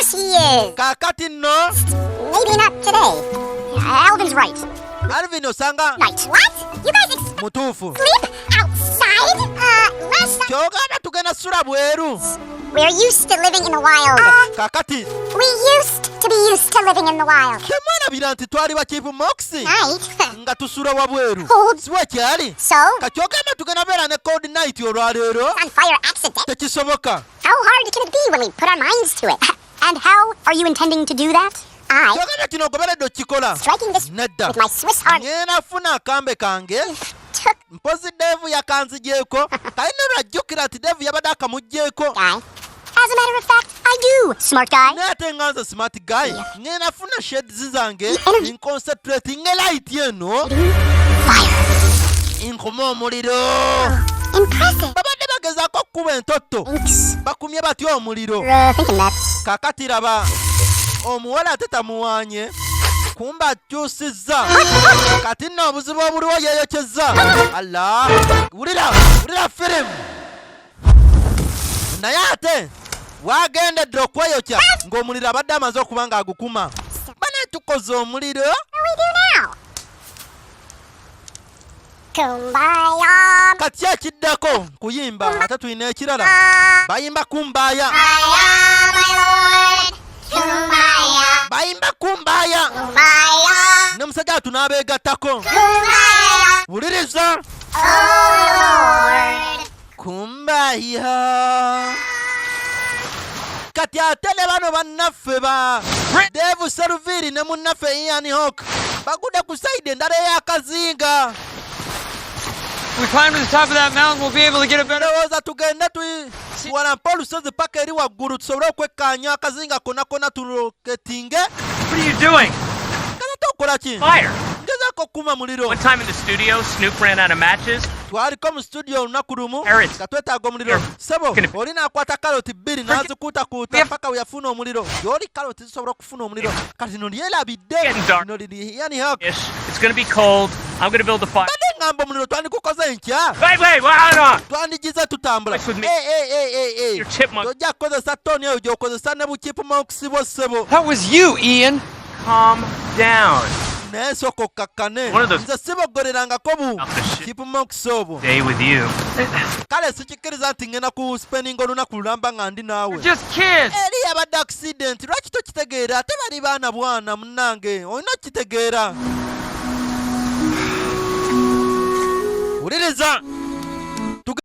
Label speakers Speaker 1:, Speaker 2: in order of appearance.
Speaker 1: course he is.
Speaker 2: Kakati no.
Speaker 1: Maybe not today. Alvin's right.
Speaker 2: Alvin osanga.
Speaker 1: Right. What? You guys
Speaker 2: Mutufu.
Speaker 1: sleep outside? Last time
Speaker 2: Kyoganda tugenda sula bweru.
Speaker 1: we're used to living in the wild.
Speaker 2: Kakati.
Speaker 1: We used to be used to living in the wild.
Speaker 2: Temwerabira nti twali ba Chipmunks
Speaker 1: Night.
Speaker 2: nga tusula wabweru.
Speaker 1: Cold.
Speaker 2: Siwe kyali.
Speaker 1: So?
Speaker 2: Kakyogamba tugenda beera ne cold night olwaleero.
Speaker 1: On fire accident?
Speaker 2: Tekisoboka.
Speaker 1: How hard can it be when we put our minds to it? And how are you intending to do that? I,
Speaker 2: Kyogamba kino ogoberedde okikola.
Speaker 1: striking this
Speaker 2: Nedda.
Speaker 1: with my Swiss army,
Speaker 2: Ngenda funa akambe kange.
Speaker 1: took
Speaker 2: Mpozi Devu yakanzigyeko. Kayina lwajjukira nti Devu yabadde akamuggyeko.
Speaker 1: guy. As a matter of fact, I do, smart guy.
Speaker 2: Naye ate nga nze smart guy. Ngenda funa shades zange.
Speaker 1: energy.
Speaker 2: Nconcentrate ng'elight eno.
Speaker 1: Fire.
Speaker 2: Nkuma omuliro.
Speaker 1: Impressive.
Speaker 2: Babadde bagezaako okkuba entotto.
Speaker 1: Thanks
Speaker 2: Bakumye batya omuliro.
Speaker 1: for thinking that.
Speaker 2: Kakati laba. Omuwala ate tamuwaanye. Kumba akyusizza. Kati nno obuzibu obuliwo yeeyokyezza. Allah. Wulira firimu. Naye ate waagendedde okweyokya ng'omuliro abadde amaze okuba ng'agukuma. Bane tukoze omuliro.
Speaker 1: What do we do now? Kumbaya.
Speaker 2: Kati ekiddako kuyimba ate tulina ekirala. Bayimba kumbaaya.
Speaker 1: Kumbaya, my lord. Kumbaya.
Speaker 2: Bayimba kumbaaya.
Speaker 1: Kumbaya.
Speaker 2: Ne musajja tunaabeegattako.
Speaker 1: Kumbaya.
Speaker 2: Wuliriza.
Speaker 1: Oh, Lord.
Speaker 2: Kumbaya. Kati ate ne bano bannaffe ba Devu Serviri ne munnaffe Ian Hawk bagudde ku sayidi endala ey'akazinga.
Speaker 3: We climb to the top of that mountain, we'll be able to get a better...
Speaker 2: Ndowooza tugende tuwalampa olusozi paka eri waggulu tusobole okwekkaanya akazinga konna tuloketinge.
Speaker 3: What are you doing?
Speaker 2: Kazate okola ki?
Speaker 3: Fire!
Speaker 2: Ngezaako okukuma muliro.
Speaker 3: One time in the studio, Snoop ran out of matches.
Speaker 2: Twaliko mu studio olunaku lumu
Speaker 3: Carrots.
Speaker 2: nga twetaaga omuliro. Sebo,
Speaker 3: Gonna-
Speaker 2: oli n'akwata karoti bbiri n'azikuutakuuta paka we yafuna omuliro. Gy'oli karoti zisobola okufuna omuliro. Kati lino lyerabidde.
Speaker 3: Getting dark.
Speaker 2: Lino liri Ian Hawk.
Speaker 3: Ish. It's gonna be cold. I'm gonna build a fire.
Speaker 2: Badde ngamba omuliro twandikukoze nkya.
Speaker 3: Wait, hold on!
Speaker 2: Twandigize tutambula.
Speaker 3: Wait with me.
Speaker 2: Hey.
Speaker 3: Your chipmunk.
Speaker 2: Tojja kukozesa ttoni eyo gy'okozesa ne bu Chipmunks bo ssebo.
Speaker 4: That was you, Ian.
Speaker 3: Calm down.
Speaker 2: Naye sooka okkakkane.
Speaker 3: One of those-
Speaker 2: Nze siboggolerangako bu
Speaker 3: Off the shit.
Speaker 2: Chipmunks obwo.
Speaker 3: Stay with you.
Speaker 2: Kale sikikkiriza nti ngenda ku spending olunaku lulamba nga ndi naawe.
Speaker 4: We're just kids.
Speaker 2: Eri yabadde accident lwaki tokitegeera ate bali baana bwana munnange olina okitegeera. Wuliriza